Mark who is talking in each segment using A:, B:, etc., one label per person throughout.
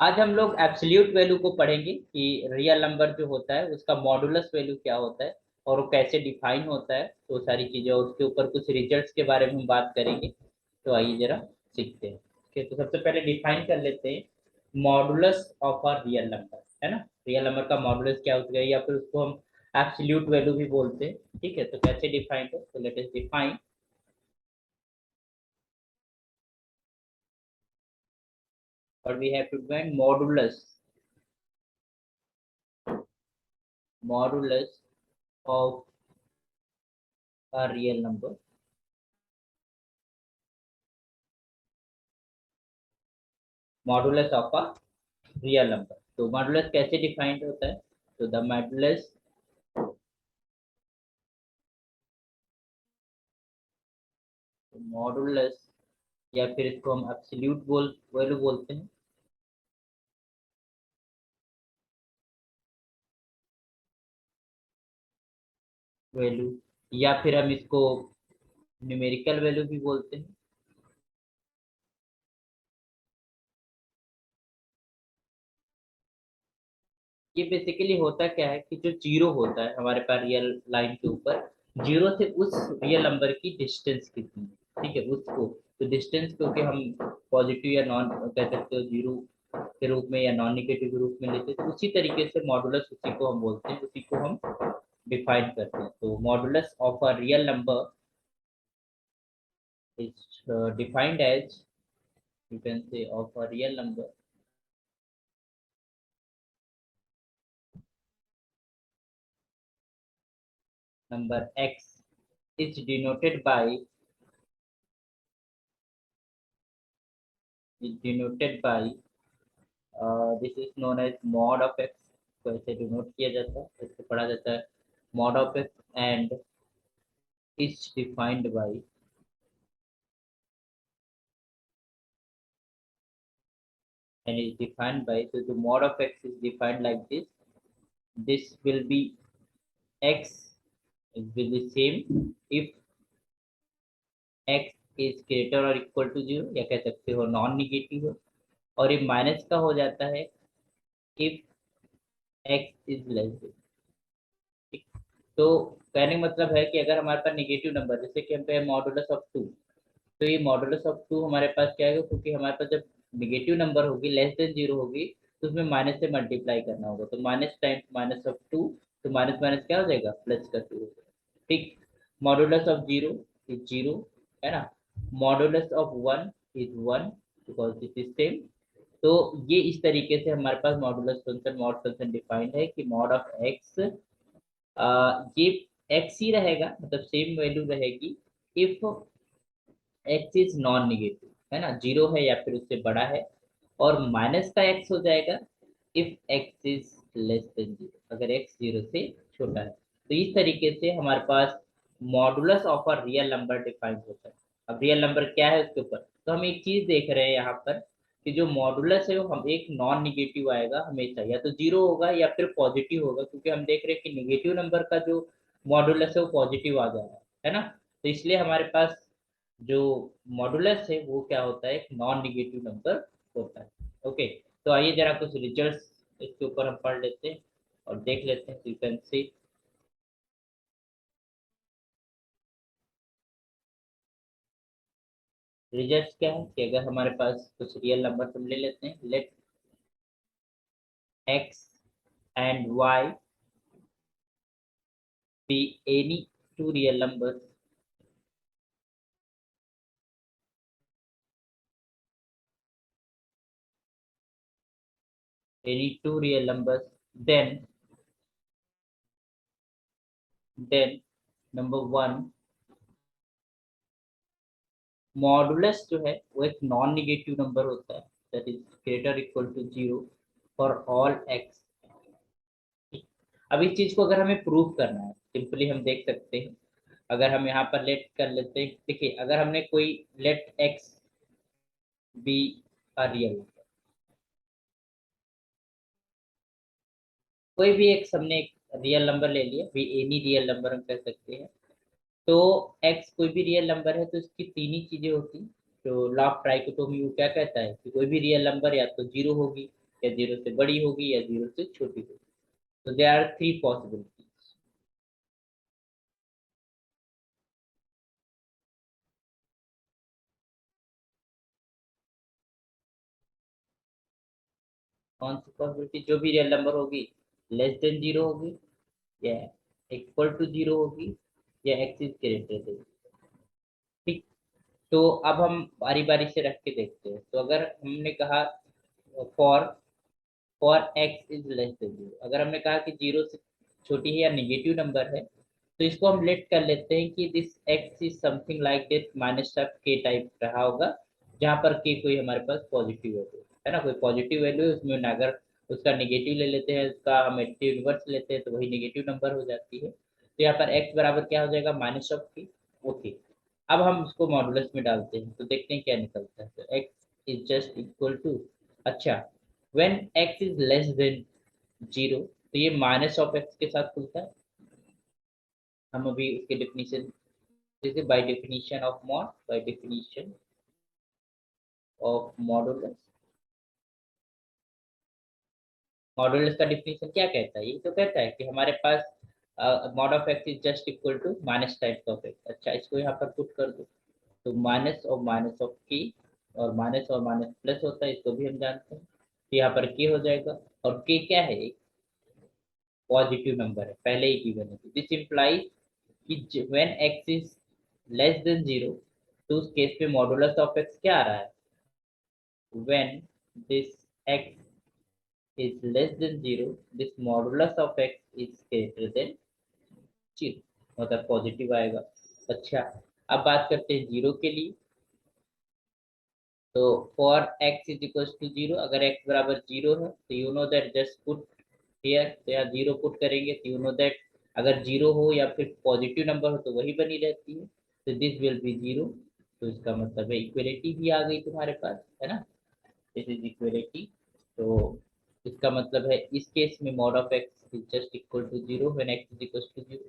A: आज हम लोग एब्सोल्यूट वैल्यू को पढ़ेंगे कि रियल नंबर जो होता है उसका मॉडुलस वैल्यू क्या होता है और वो कैसे डिफाइन होता है, तो सारी चीजें और उसके ऊपर कुछ रिजल्ट्स के बारे में हम बात करेंगे। तो आइए जरा सीखते हैं। ठीक, तो सबसे पहले डिफाइन कर लेते हैं modulus of a real number, है ना। रियल नंबर का मॉडुलस क्या होता है या फिर उसको हम एब्सोल्यूट वैल्यू भी बोलते हैं। ठीक है, तो कैसे डिफाइन है, तो लेट अस डिफाइन। और we have to define modulus of a real number, modulus of a real number. तो मॉडुलस कैसे डिफाइंड होता है, तो द मॉडुलस मॉडुलस या फिर इसको हम एब्सोल्यूट वैल्यू बोलते हैं। वैल्यू या फिर हम इसको न्यूमेरिकल वैल्यू भी बोलते हैं। ये बेसिकली होता क्या है कि जो जीरो होता है हमारे पास रियल लाइन के ऊपर, जीरो से उस रियल नंबर की डिस्टेंस कितनी है, ठीक है, उसको, तो डिस्टेंस क्योंकि हम पॉजिटिव या नॉन कह सकते हो जीरो के रूप में या नॉन नेगेटिव के रूप में लेते हैं, तो उसी तरीके से मॉडुलस उसी को हम बोलते हैं, उसी को हम डिफाइन करते हैं। तो modulus of a real number is defined as, you can say of a real number x is denoted by this is known as mod of x। तो ऐसे डिनोट किया जाता है, इसको पढ़ा जाता है mod of x and is defined by, so the mod of x is defined like this. This will be x will be same if x is greater or equal to 0, या कह सकते हो नॉन निगेटिव हो, और ये minus का हो जाता है if x is less than। ठीक, तो कहने का मतलब है कि अगर हमारे पास नेगेटिव नंबर, जैसे कि हम पे मॉडुलस ऑफ टू, तो ये मॉडुलस ऑफ टू हमारे पास क्या है, क्योंकि हमारे पास जब नेगेटिव नंबर होगी लेस देन जीरो होगी, तो उसमें माइनस से मल्टीप्लाई करना होगा, तो minus times minus of two, तो माइनस माइनस क्या हो जाएगा, प्लस का टू हो जाएगा। ठीक, modulus of zero is zero, है ना। Modulus of one is one, because this is same. तो ये इस तरीके से हमारे पास modulus function, mod function defined है कि मॉड ऑफ एक्स, ये एक्स ही रहेगा, मतलब सेम वैल्यू रहेगी if x is non negative, है ना, जीरो है या फिर उससे बड़ा है, और माइनस का एक्स हो जाएगा if x is less than zero, अगर एक्स जीरो से छोटा है। तो इस तरीके से हमारे पास modulus of a real number define होता है। अब रियल नंबर क्या है उसके ऊपर, तो हम एक चीज देख रहे हैं यहाँ पर कि जो मॉडुलस है वो हम एक नॉन निगेटिव आएगा हमेशा, या तो जीरो होगा या फिर पॉजिटिव होगा, क्योंकि हम देख रहे हैं कि निगेटिव नंबर का जो मॉडुलस है वो पॉजिटिव आ जा रहा है ना। तो इसलिए हमारे पास जो मॉडुलस है वो क्या होता है, एक नॉन निगेटिव नंबर होता है। ओके, तो आइए जरा कुछ रिजल्ट्स इसके ऊपर हम पढ़ लेते हैं और देख लेते हैं। यू कैन सी रिजल्ट्स क्या है कि अगर हमारे पास कुछ रियल नंबर हम ले लेते हैं, let x and y be any two real number, any two real numbers, then then number one, modulus जो है वो एक नॉन निगेटिव नंबर होता है, that is greater equal to zero for all x. अब इस चीज को अगर हमें प्रूव करना है, सिंपली हम देख सकते हैं, अगर हम यहाँ पर लेट कर लेते हैं, देखिए अगर हमने कोई let x be a real, कोई भी एक हमने एक रियल नंबर ले लिया, भी एनी रियल नंबर हम कह सकते हैं, तो एक्स कोई भी रियल नंबर है तो इसकी तीन ही चीजें होती, जो लॉ ऑफ ट्राइकोटोमी वो क्या कहता है कि कोई भी रियल नंबर या तो जीरो होगी या 0 से बड़ी होगी या 0 से छोटी होगी। तो देयर आर 3 पॉसिबिलिटीज। कौन सी पॉसिबिलिटी? जो भी रियल नंबर होगी लेस देन 0 होगी, या इक्वल टू 0 होगी, या एक्स इज ग्रेटर देन। ठीक। तो अब हम बारी बारी से रख के देखते हैं। तो अगर हमने कहा for for x is less than 0, अगर हमने कहा कि 0 से छोटी है या निगेटिव नंबर है, तो इसको हम लेट कर लेते हैं कि this x is something like this minus of के टाइप रहा होगा, जहां पर के कोई हमारे पास पॉजिटिव वैल्यू है ना, कोई पॉजिटिव वैल्यू है उसमें, अगर उसका निगेटिव ले लेते हैं, उसका हम एडिटिव इनवर्स लेते हैं तो वही निगेटिव नंबर हो जाती है। तो यहाँ पर एक्स बराबर क्या हो जाएगा? माइनस ऑफ के। ओके। अब हम उसको मॉडुलस में डालते हैं तो देखते हैं क्या निकलता है। तो x is just equal to, अच्छा, when x is less than 0, तो ये माइनस ऑफ एक्स के साथ खुलता है। हम अभी उसके डेफिनेशन, जैसे by definition of mod, by definition of modulus. Modulus का डेफिनेशन क्या कहता है? ये तो कहता है कि हमारे पास mod of x is just equal to minus times of x. अच्छा, इसको यहाँ पर पुट कर दो। तो माइनस ऑफ की, और माइनस प्लस होता है, इसको भी हम जानते हैं। तो यहाँ पर के हो जाएगा, और के क्या है? एक पॉजिटिव नंबर है, पहले ही गिवन है। दिस इम्प्लाइज कि when x is less than 0, तो उस केस पे मॉडुलस ऑफ एक्स क्या आ रहा है? When this x is less than 0, this modulus of x is greater than 0, मतलब पॉजिटिव आएगा। अच्छा, अब बात करते हैं 0 के लिए। तो for x is equal to 0, अगर x बराबर 0 है तो you know that just put here, तो यहाँ 0 पुट करेंगे तो यू नो दैट अगर 0 हो या फिर पॉजिटिव नंबर हो तो वही बनी रहती है। तो दिस विल बी 0। तो इसका मतलब है इक्वलिटी भी आ गई तुम्हारे पास, है ना? This is equality. तो इसका मतलब है इस केस में mod of x is just equal to 0 when x is equal to 0,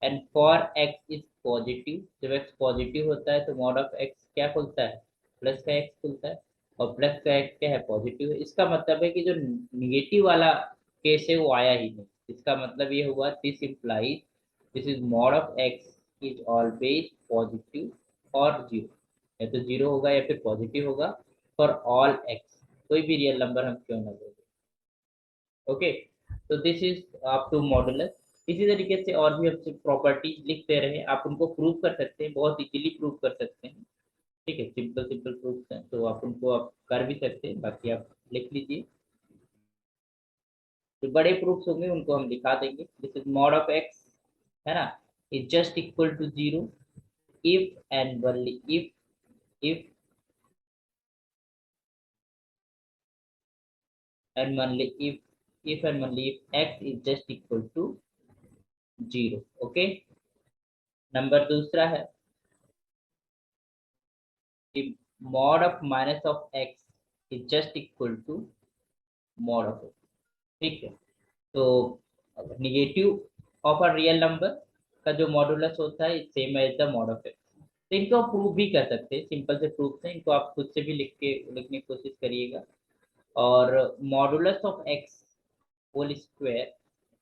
A: and for x is positive, जब एक्स पॉजिटिव होता है तो मॉड ऑफ एक्स क्या खुलता है? प्लस का एक्स खुलता है, और प्लस का एक्स क्या है? पॉजिटिव है। इसका मतलब है कि जो निगेटिव वाला केस है वो आया ही नहीं। इसका मतलब ये हुआ, this implies this is mod of x is always positive और 0, या तो 0 होगा या फिर पॉजिटिव होगा फॉर ऑल एक्स, कोई भी रियल नंबर हम क्यों ना ले। ओके। तो this is up to modulus. इसी तरीके से और भी हम प्रॉपर्टीज लिखते रहे, आप उनको प्रूव कर सकते हैं, बहुत इजीली प्रूव कर सकते हैं। ठीक है, सिंपल सिंपल प्रूफ हैं, तो आप उनको आप कर भी सकते हैं, बाकी आप लिख लीजिए। जो बड़े प्रूफ्स होंगे उनको हम दिखा देंगे। This is mod of x, है ना, is just equal to 0 if and only if and only if and only if x is just equal to 0। Okay. Number दूसरा है कि mod of minus of x is just equal to mod of x। ठीक है। तो negative of a real number का जो modulus होता है same as the mod of x. तो इनको आप प्रूव भी कर सकते हैं, सिंपल से प्रूफ हैं, इनको आप खुद से भी लिखने की कोशिश करिएगा। और modulus of x whole square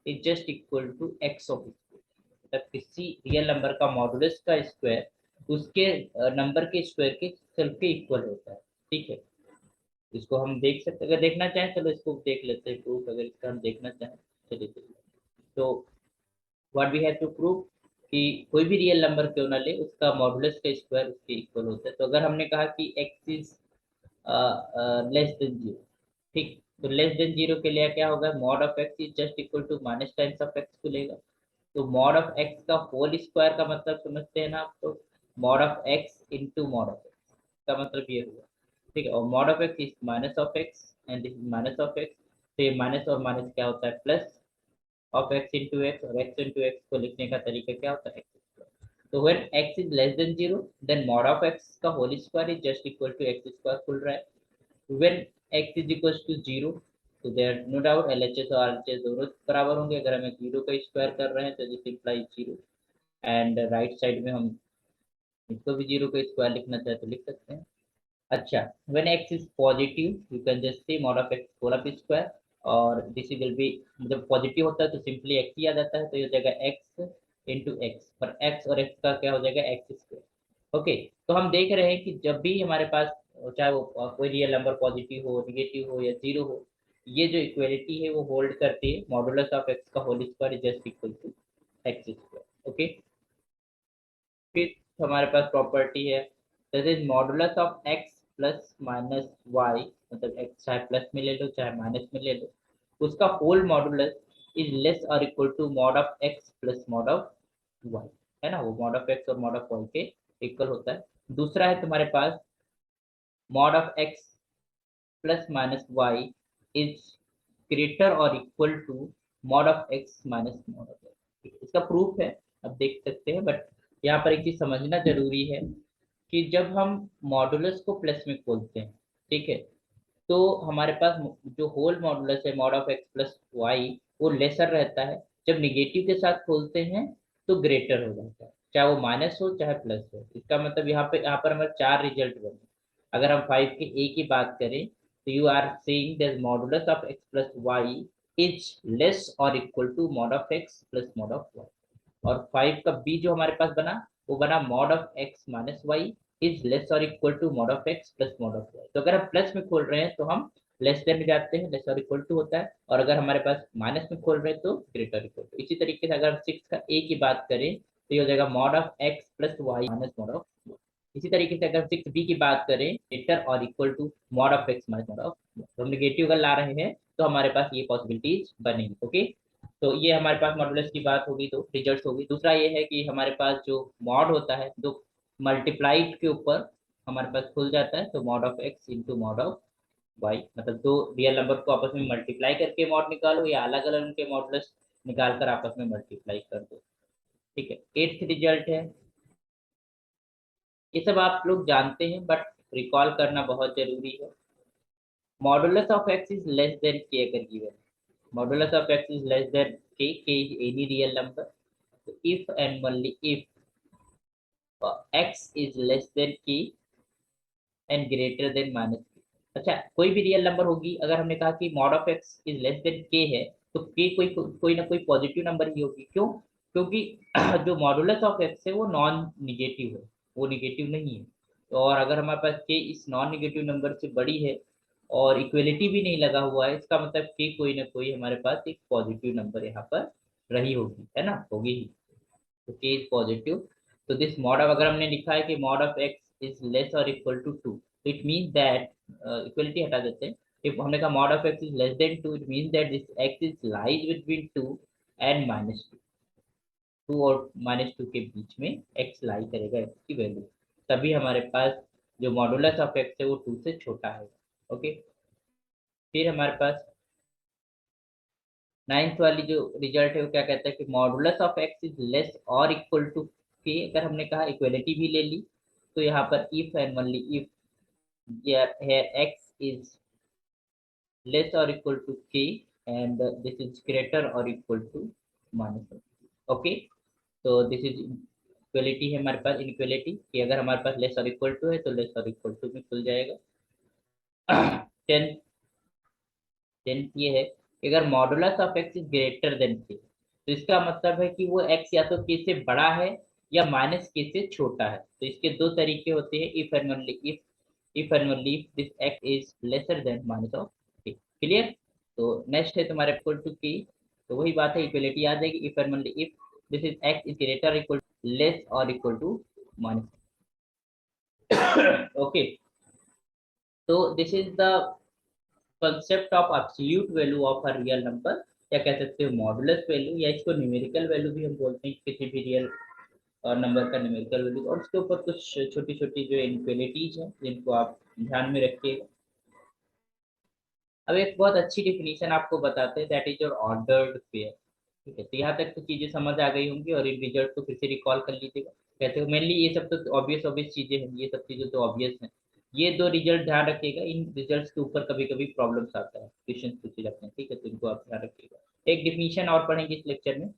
A: is just equal to x of square, मतलब किसी रियल नंबर का मॉडुलस का स्क्वायर उसके नंबर के स्क्वायर के सेल्फ के इक्वल होता है। ठीक है। इसको हम देख सकते, अगर देखना चाहें चलो इसको देख लेते हैं प्रूफ, अगर इसका हम देखना चाहें। चलिए चलिए। तो what we have to prove कि कोई भी रियल नंबर क्यों ना ले, उसका मॉडुलस का स्क्वायर उसके इक्वल होता है। तो अगर हमने कहा कि एक्स इज लेस देन 0, ठीक, तो लेस देन 0 के लिए क्या होगा? Mod of x is just equal to minus times of x खुलेगा। तो मॉड ऑफ एक्स का होल स्क्वायर का मतलब समझते हैं ना आप? तो mod of x into mod of x का मतलब ये हुआ। ठीक है, और mod of x is minus of x and this is minus of x. तो ये माइनस और माइनस क्या होता है? Plus of x into x, और एक्स इंटू एक्स को लिखने का तरीका क्या होता है? एक्स। तो when x is less than 0, then mod of x का whole square is just equal to x square खुल रहा है। When x is equal to 0, तो देयर नो डाउट एलएचएस और आरएचएस दोनों बराबर होंगे। अगर हमें 0 का स्क्वायर कर रहे हैं तो this implies 0, and right side में हम इसको भी 0 का स्क्वायर लिखना चाहे तो लिख सकते हैं। अच्छा, when x is positive you can just say mod of x whole up square, और दिस विल बी, जब पॉजिटिव होता है तो सिंपली x ही आ जाता है, तो ये हो जाएगा x इंटू एक्स, पर x और x का क्या हो जाएगा एक्स स्क्वायर। ओके, तो हम देख रहे हैं कि जब भी हमारे पास, चाहे वो कोई रियल नंबर पॉजिटिव हो, निगेटिव हो या जीरो हो, ये जो इक्वेलिटी है वो होल्ड करती है, मॉडुलस ऑफ x का whole square is just equal to x square. Okay, फिर हमारे पास प्रॉपर्टी है that is modulus of x plus minus y, मतलब एक्स चाहे प्लस में ले लो चाहे माइनस में ले लो, उसका होल मॉडुलस इज लेस और equal to mod of x plus mod of y, है ना, वो मॉड ऑफ एक्स और मॉड ऑफ वाई के इक्वल होता है। दूसरा है तुम्हारे पास mod of x plus minus y is greater और equal to mod of x minus mod of x. इसका प्रूफ है, अब देख सकते हैं, बट यहाँ पर एक चीज समझना जरूरी है कि जब हम मॉडुलस को प्लस में खोलते हैं, ठीक है, तो हमारे पास जो होल मॉडुलस है mod of x plus y वो लेसर रहता है, जब निगेटिव के साथ खोलते हैं तो ग्रेटर हो जाता है, चाहे वो माइनस हो चाहे प्लस हो। इसका मतलब यहाँ पर हमारे चार रिजल्ट बने। अगर हम 5 के ए की बात करें तो you are saying that modulus of x plus y is less और equal to mod of x plus mod of y. और 5 का बी जो हमारे पास बना वो बना mod of x minus y is less और equal to mod of x plus mod of y. तो अगर हम प्लस में खोल रहे हैं तो हम लेस देन में जाते हैं, लेस और इक्वल टू होता है, और अगर हमारे पास माइनस में खोल रहे हैं तो ग्रेटर इक्वल टू। इसी तरीके से अगर हम 6 का ए की बात करें तो ये हो जाएगा mod of x plus y minus mod of y. इसी तरीके से अगर 6 बी की बात करें, ग्रेटर और equal to mod of x minus mod of, हम नेगेटिव अगर ला रहे हैं तो हमारे पास ये पॉसिबिलिटीज बनेंगी। ओके, तो ये हमारे पास मॉडुलस की बात होगी, तो रिजल्ट्स होगी। दूसरा ये है कि हमारे पास जो मॉड होता है जो मल्टीप्लाइड के ऊपर हमारे पास खुल जाता है, तो mod of x into mod of y, मतलब दो रियल नंबर को आपस में मल्टीप्लाई करके मॉड निकालो या अलग अलग उनके मॉडुलस निकाल कर आपस में मल्टीप्लाई कर दो। ठीक है, एट्थ रिजल्ट है, ये सब आप लोग जानते हैं बट रिकॉल करना बहुत जरूरी है। Modulus of x is less than k अगर given, modulus of x is less than k is any real number, if and only if x is less than k and greater than minus k। अच्छा, कोई भी real number होगी, अगर हमने कहा कि mod of x is less than के है तो के कोई ना कोई पॉजिटिव नंबर ही होगी। क्यों? क्योंकि जो मॉडुलस ऑफ एक्स है वो नॉन निगेटिव है, वो निगेटिव नहीं है। तो और अगर हमारे पास के इस नॉन निगेटिव नंबर से बड़ी है और इक्वलिटी भी नहीं लगा हुआ है, इसका मतलब के कोई ना कोई हमारे पास एक पॉजिटिव नंबर यहाँ पर रही होगी, है ना, होगी ही। तो k is पॉजिटिव, तो दिस मॉड ऑफ, अगर हमने लिखा है कि mod of x is less और इक्वल टू 2, तो इट मींस दैट, इक्वलिटी हटा देते हैं, इफ हमने कहा mod of x is less then 2 it means that this x is lies between 2 and minus 2, 2 और माइनस 2 के बीच में x लाई करेगा, x की वैल्यू, तभी हमारे पास जो मॉडुलस ऑफ x है वो 2 से छोटा है। ओके, फिर हमारे पास नाइन्थ वाली जो रिजल्ट है वो क्या कहता है कि modulus of x is less और इक्वल टू के, अगर हमने कहा इक्वलिटी भी ले ली, तो यहाँ पर if and only if here x is less or equal to k and this is greater or equal to minus of k। Okay, तो दिस इज इक्वलिटी है हमारे पास, इनइक्वलिटी कि अगर हमारे पास लेस और इक्वल टू है तो लेस और इक्वल टू में खुल जाएगा। टेंथ, टेंथ ये है कि अगर modulus of x is greater than के, तो इसका मतलब है कि वो एक्स या तो के से बड़ा है या माइनस के से छोटा है। तो इसके दो तरीके होते हैं, if and only if and only if this x is lesser than minus of के। क्लियर? तो नेक्स्ट है तुम्हारे इक्वल टू के, तो वही बात है, इक्वलिटी आ जाएगी, if and only if this is x is greater equal less और इक्वल टू माइनस। ओके, तो this is the concept of absolute value of a real number, या कह सकते हो मॉडुलस वैल्यू, या इसको न्यूमेरिकल वैल्यू भी हम बोलते हैं, किसी भी रियल नंबर का न्यूमेरिकल वैल्यू। और उसके ऊपर कुछ छोटी छोटी जो इनक्वलिटीज हैं जिनको आप ध्यान में रखिएगा। अब एक बहुत अच्छी डिफिनीशन आपको बताते हैं, that is your ordered pair. ठीक है, तो यहाँ तक तो चीजें समझ आ गई होंगी और इन रिजल्ट को फिर से रिकॉल कर लीजिएगा। कहते हो मेनली ये सब तो ऑब्वियस ऑब्वियस चीजें हैं, ये सब चीजें तो ऑब्वियस हैं। ये दो रिजल्ट ध्यान रखिएगा, इन रिजल्ट्स के ऊपर कभी कभी प्रॉब्लम्स आता है, क्वेश्चन पूछे जाते हैं, ठीक है, तो इनको आप ध्यान रखिएगा। एक डिफिनीशन और पढ़ेंगे इस लेक्चर में,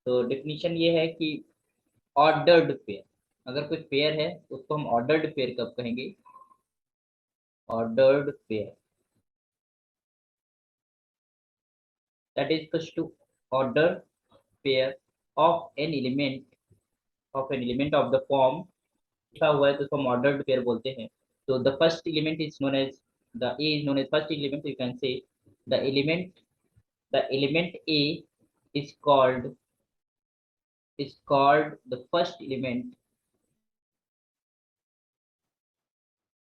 A: तो डिफिनीशन ये है कि ऑर्डर्ड पेयर, अगर कोई पेयर है उसको हम ऑर्डर्ड पेयर कब कहेंगे, ordered pair, that is equals to ordered pair of an element of the form लिखा हुआ है तो उसको हम ऑर्डर्ड पेयर बोलते हैं. तो the first element is known as the a is known as first element. You can say the element a is called the first element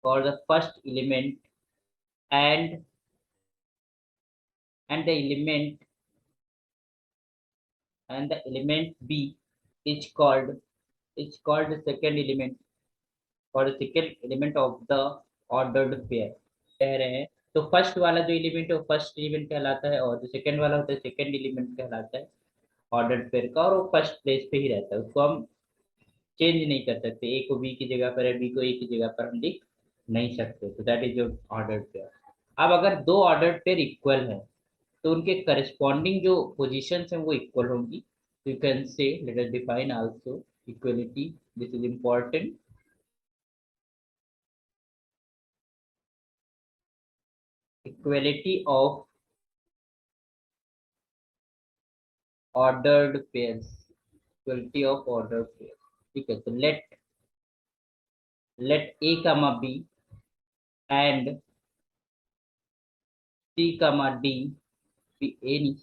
A: or the first element, and and the element and the element b is called the second element or the second element of the ordered pair. कह रहे हैं तो first वाला जो element है वो first element कहलाता है और जो सेकंड वाला होता है सेकंड एलिमेंट कहलाता है ऑर्डर्ड पेयर का, और वो फर्स्ट प्लेस पे ही रहता है, उसको हम चेंज नहीं कर सकते. ए को बी की जगह पर है, बी को ए की जगह पर हम लिख नहीं सकते. तो that is your ordered pair. अब अगर दो ऑर्डर्ड पेयर इक्वल है तो उनके करस्पॉन्डिंग जो पोजीशंस हैं वो इक्वल होंगी. यू कैन से late us define also equality. This is important. Equality of ordered pairs. Equality of ordered pairs. ठीक है, तो let a comma b and c comma d be any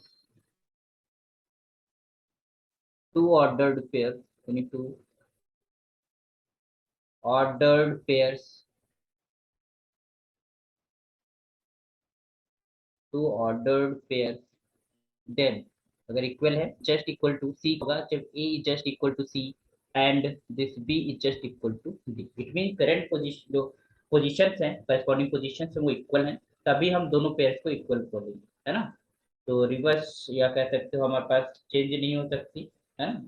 A: two ordered pairs. Any two ordered pairs. Two ordered pairs. Then अगर equal है just equal to c होगा जब a is just equal to c and this b is just equal to d. It mean current position जो positions हैं corresponding positions हैं वो equal हैं, तभी हम दोनों पेयर्स को इक्वल बोलेंगे, है ना. तो रिवर्स या कह सकते हो हमारे पास चेंज नहीं हो सकती, है ना.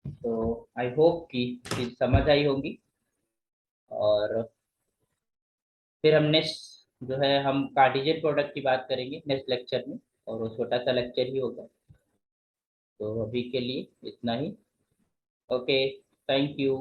A: तो आई होप कि चीज समझ आई होगी. और फिर हम नेक्स्ट जो है हम कार्टेशियन प्रोडक्ट की बात करेंगे नेक्स्ट लेक्चर में, और वो छोटा सा लेक्चर ही होगा. तो अभी के लिए इतना ही. Okay, thank you.